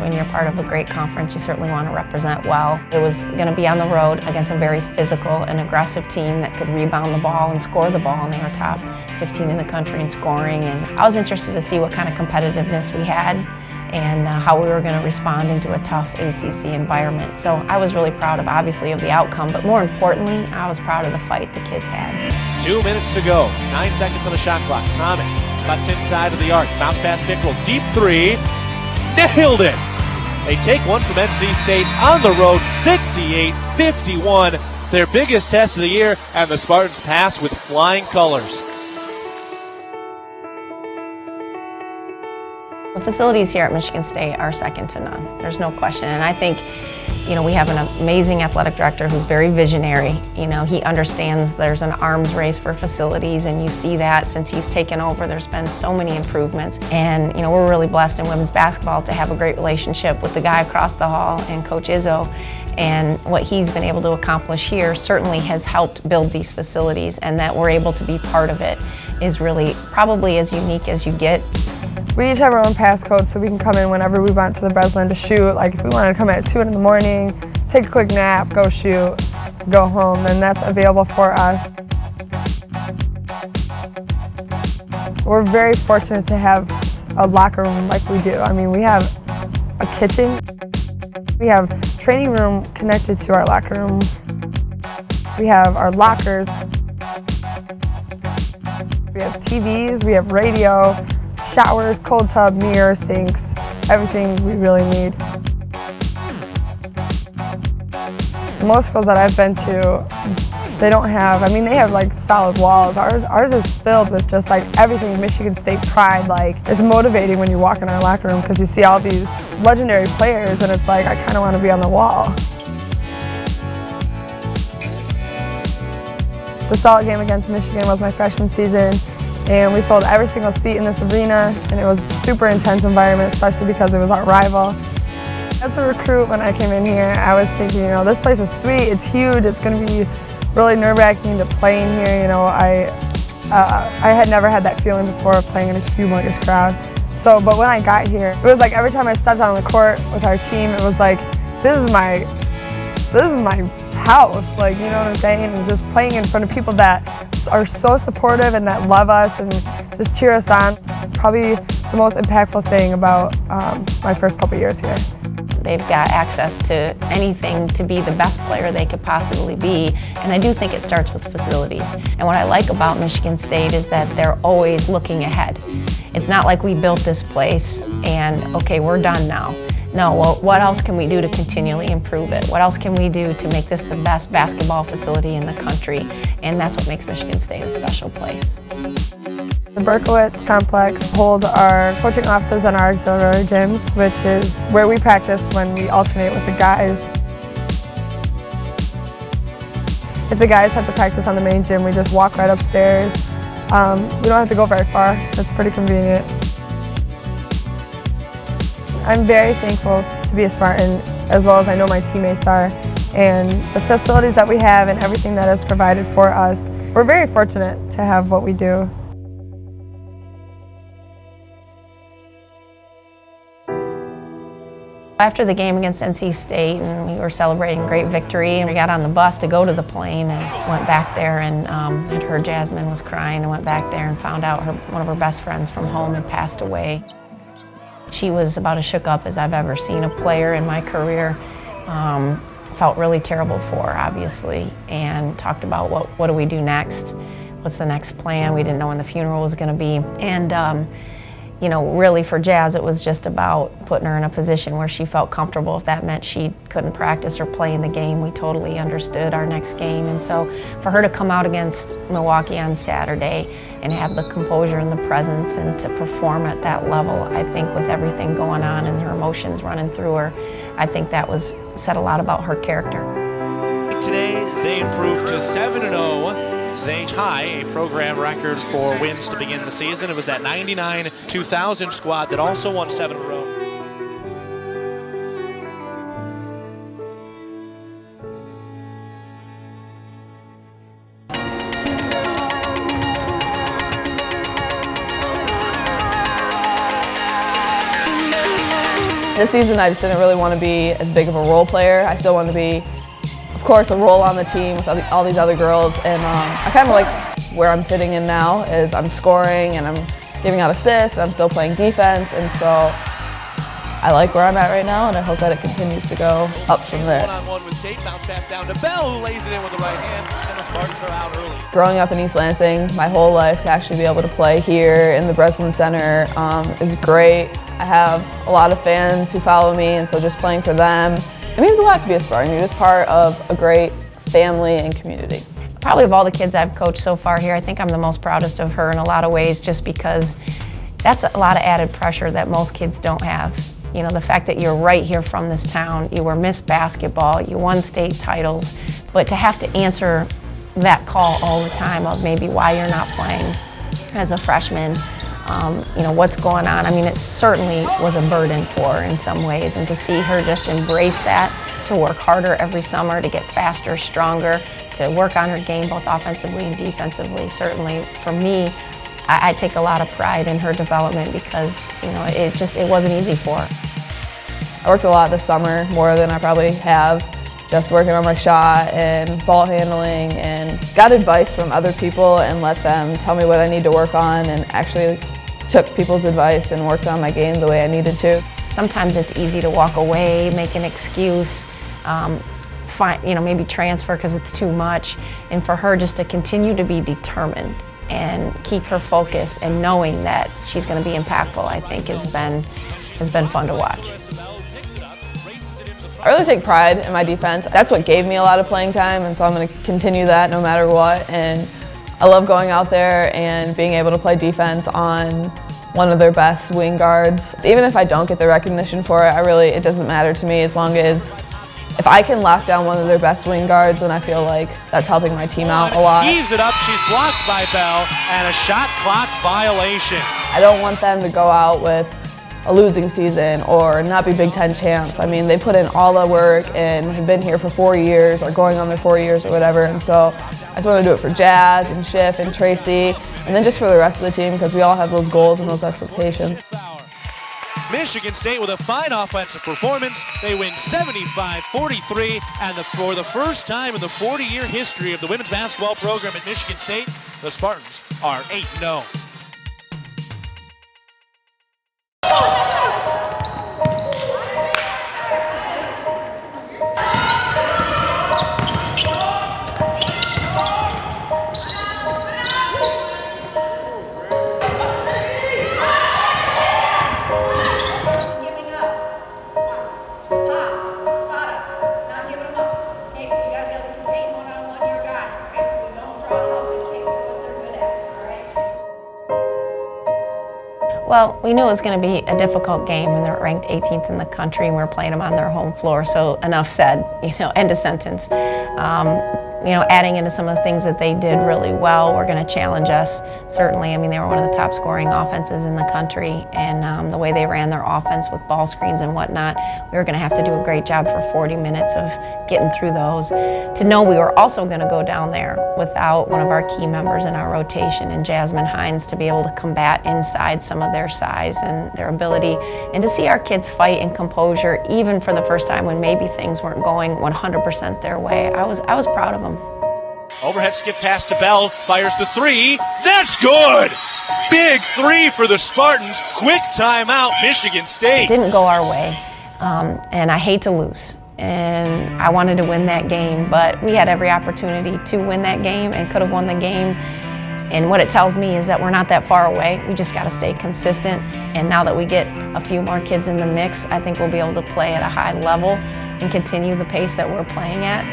when you're part of a great conference, you certainly want to represent well. It was going to be on the road against a very physical and aggressive team that could rebound the ball and score the ball, and they were top 15 in the country in scoring. And I was interested to see what kind of competitiveness we had and how we were going to respond into a tough ACC environment. So I was really proud of, obviously, of the outcome, but more importantly, I was proud of the fight the kids had. 2 minutes to go, 9 seconds on the shot clock. Thomas cuts inside of the arc, bounce pass Pickrell, deep three, nailed it! They take one from NC State on the road, 68-51, their biggest test of the year, and the Spartans pass with flying colors. The facilities here at Michigan State are second to none. There's no question. And I think, we have an amazing athletic director who's very visionary. He understands there's an arms race for facilities, and you see that since he's taken over. There's been so many improvements. And, we're really blessed in women's basketball to have a great relationship with the guy across the hall and Coach Izzo. And what he's been able to accomplish here certainly has helped build these facilities, and that we're able to be part of it is really probably as unique as you get. We each have our own pass code, so we can come in whenever we want to the Breslin to shoot. Like if we wanted to come at 2 in the morning, take a quick nap, go shoot, go home, then that's available for us. We're very fortunate to have a locker room like we do. I mean, we have a kitchen. We have training room connected to our locker room. We have our lockers. We have TVs, we have radio, showers, cold tub, mirror, sinks, everything we really need. Most schools that I've been to, they don't have, they have like solid walls. Ours is filled with just like everything Michigan State pride. Like, it's motivating when you walk in our locker room because you see all these legendary players and it's like, I kind of want to be on the wall. The Salt game against Michigan was my freshman season, and we sold every single seat in this arena, and it was a super intense environment, especially because it was our rival. As a recruit, when I came in here, I was thinking, this place is sweet, it's huge, it's going to be really nerve-wracking to play in here. I had never had that feeling before of playing in a humongous crowd. But when I got here, it was like every time I stepped on the court with our team, it was like, this is my house, like, you know what I'm saying? And just playing in front of people that are so supportive and that love us and just cheer us on. It's probably the most impactful thing about my first couple years here. They've got access to anything to be the best player they could possibly be, and I do think it starts with facilities. And what I like about Michigan State is that they're always looking ahead. It's not like we built this place and, okay, we're done now. No, well, what else can we do to continually improve it? What else can we do to make this the best basketball facility in the country? And that's what makes Michigan State a special place. The Berkowitz complex holds our coaching offices and our auxiliary gyms, which is where we practice when we alternate with the guys. If the guys have to practice on the main gym, we just walk right upstairs. We don't have to go very far. It's pretty convenient. I'm very thankful to be a Spartan, as well as I know my teammates are. And the facilities that we have and everything that is provided for us, we're very fortunate to have what we do. After the game against NC State, and we were celebrating a great victory, and we got on the bus to go to the plane and went back there and had heard Jasmine was crying, and went back there and found out one of her best friends from home had passed away. She was about as shook up as I've ever seen a player in my career. Felt really terrible for her, obviously, and talked about what do we do next? What's the next plan? We didn't know when the funeral was going to be. And really for Jazz, it was just about putting her in a position where she felt comfortable. If that meant she couldn't practice or play in the game, we totally understood our next game. And so for her to come out against Milwaukee on Saturday and have the composure and the presence and to perform at that level, I think with everything going on and her emotions running through her, I think that said a lot about her character. Today they improved to 7-0. They tie a program record for wins to begin the season. It was that 99-2000 squad that also won 7 in a row. This season I just didn't really want to be as big of a role player. I still want to be, of course, a role on the team with all these other girls, and I kind of like where I'm fitting in now is I'm scoring and I'm giving out assists, and I'm still playing defense, and so I like where I'm at right now, and I hope that it continues to go up from there. One-on-one with Tate, bounce pass down to Bell, who lays it in with the right hand, and the Spartans are out early. Growing up in East Lansing my whole life, to actually be able to play here in the Breslin Center is great. I have a lot of fans who follow me, and so just playing for them, it means a lot to be a Spartan. You're just part of a great family and community. Probably of all the kids I've coached so far here, I think I'm the most proudest of her in a lot of ways, just because that's a lot of added pressure that most kids don't have. You know, the fact that you're right here from this town, you were Miss Basketball, you won state titles, but to have to answer that call all the time of maybe why you're not playing as a freshman, you know, what's going on. I mean, it certainly was a burden for her in some ways, and to see her just embrace that, to work harder every summer, to get faster, stronger, to work on her game both offensively and defensively, certainly for me, I take a lot of pride in her development because, you know, it wasn't easy for her. I worked a lot this summer, more than I probably have, just working on my shot and ball handling, and got advice from other people and let them tell me what I need to work on, and actually took people's advice and worked on my game the way I needed to. Sometimes it's easy to walk away, make an excuse, you know, maybe transfer because it's too much, and for her just to continue to be determined and keep her focus and knowing that she's going to be impactful, I think has been fun to watch. I really take pride in my defense. That's what gave me a lot of playing time, and so I'm going to continue that no matter what. And I love going out there and being able to play defense on one of their best wing guards. Even if I don't get the recognition for it, it doesn't matter to me, as long as if I can lock down one of their best wing guards, then I feel like that's helping my team out a lot. Heaves it up, she's blocked by Bell, and a shot clock violation. I don't want them to go out with a losing season or not be Big Ten champs. I mean, they put in all the work and have been here for 4 years or going on their 4 years or whatever, and so I just want to do it for Jazz and Schiff and Tracy, and then just for the rest of the team, because we all have those goals and those expectations. Michigan State with a fine offensive performance. They win 75-43, and for the first time in the 40-year history of the women's basketball program at Michigan State, the Spartans are 8-0. Well, we knew it was going to be a difficult game, and they're ranked 18th in the country, and we're playing them on their home floor, so enough said, you know, end of sentence. You know, adding into some of the things that they did really well, we're going to challenge us, certainly. I mean, they were one of the top scoring offenses in the country, and the way they ran their offense with ball screens and whatnot, we were going to have to do a great job for 40 minutes of getting through those. To know we were also going to go down there without one of our key members in our rotation, and Jasmine Hines, to be able to combat inside some of their size and their ability, and to see our kids fight in composure, even for the first time when maybe things weren't going 100% their way. I was proud of them. Overhead skip pass to Bell, fires the three. That's good! Big three for the Spartans. Quick timeout, Michigan State. It didn't go our way, and I hate to lose. And I wanted to win that game, but we had every opportunity to win that game and could have won the game. And what it tells me is that we're not that far away. We just got to stay consistent. And now that we get a few more kids in the mix, I think we'll be able to play at a high level and continue the pace that we're playing at.